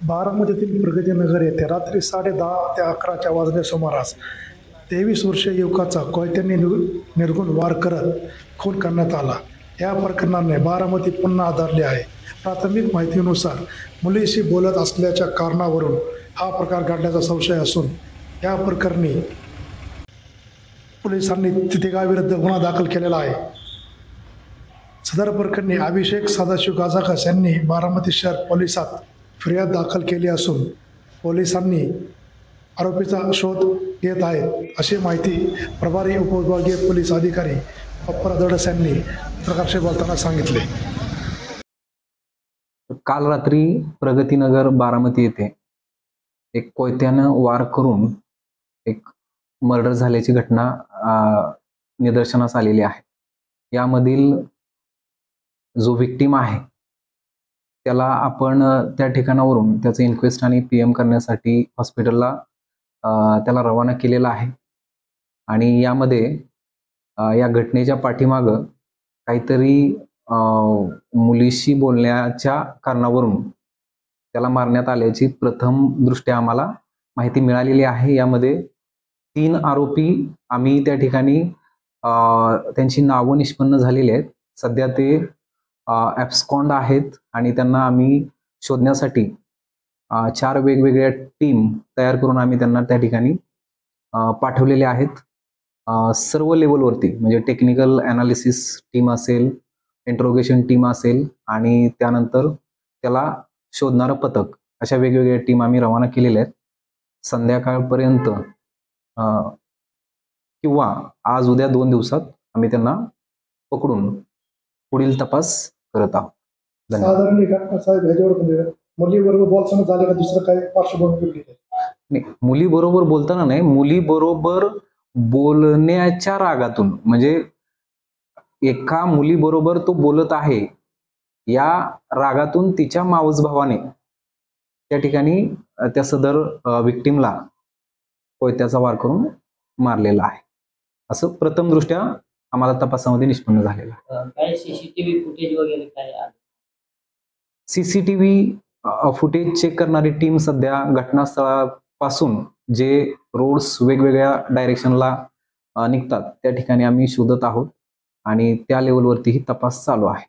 बारामतीतील प्रगतीनगर येथे रात्री 10:30 ते 11च्या वाजल्या सुमारास 23 वर्षीय युवकाचा कोयत्यांनी निर्घुण वार करत खून करण्यात आला. या प्रकरणाने बारामती पुन्हा आदरले आहे. प्राथमिक माहितीनुसार मुलीशी बोलत असल्याच्या कारणावरून हा प्रकार घडल्याचा संशय असून या प्रकरणी पोलिसांनी तिघांविरुद्ध गुन्हा दाखल केलेला आहे. सदर प्रकरणी अभिषेक सदाशिव गाजाकस यांनी बारामती शहर पोलिसात फिर्याद दाखल केली असून पोलिसांनी आरोपीचा शोध घेत आहेत, अशी माहिती प्रभारी उपविभागीय पोलीस अधिकारी पप्परा दडस यांनी पत्रकारांशी बोलताना सांगितले. काल रात्री प्रगतीनगर बारामती येथे एक कोयत्यानं वार करून एक मर्डर झाल्याची घटना निदर्शनास आलेली आहे. यामधील जो विक्टिम आहे त्याला आपण त्या ठिकाणावरून त्याचं इन्क्वेस्ट आणि PM करण्यासाठी हॉस्पिटलला त्याला रवाना केलेला आहे. आणि यामध्ये या घटनेच्या पाठीमागं काहीतरी मुलीशी बोलण्याच्या कारणावरून त्याला मारण्यात आल्याची प्रथम दृष्ट्या आम्हाला माहिती मिळालेली आहे. यामध्ये 3 आरोपी आम्ही त्या ठिकाणी त्यांची नावं निष्पन्न झालेली आहेत. सध्या ते ॲब्स्कॉन्ड आहेत आणि त्यांना आम्ही शोधण्यासाठी 4 वेगवेगळ्या टीम तयार करून आम्ही त्यांना त्या ठिकाणी पाठवलेले आहेत. सर्व लेवलवरती म्हणजे टेक्निकल ॲनालिसिस टीम असेल, इंट्रोगेशन टीम असेल आणि त्यानंतर त्याला शोधणारं पथक, अशा वेगवेगळ्या टीम आम्ही रवाना केलेल्या आहेत. संध्याकाळपर्यंत किंवा आज उद्या 2 दिवसात आम्ही त्यांना पकडून पुढील तपास करत आहोत. साधारण घटना साहेब ह्याच्यावर मुलीबरोबर बोलताना झाले का दुसरं काही पार्श्वभूमी? नाही, मुलीबरोबर बोलताना नाही, मुलीबरोबर बोलण्याच्या रागातून, म्हणजे एका मुलीबरोबर तो बोलत आहे या रागातून तिच्या मावस भावाने त्या ठिकाणी त्या सदर विक्टिमला कोयत्याचा वार करून मारलेला आहे, असं प्रथम दृष्ट्या आम्हाला तपासामध्ये निष्पन्न झालेलं आहे. काय CCTV फुटेज वगैरे काय आहे? CCTV फुटेज चेक करणारी टीम सध्या घटनास्थळापासून जे रोड्स वेगवेगळ्या डायरेक्शनला निघतात त्या ठिकाणी आम्ही शोधत आहोत आणि त्या लेवलवरतीही तपास चालू आहे.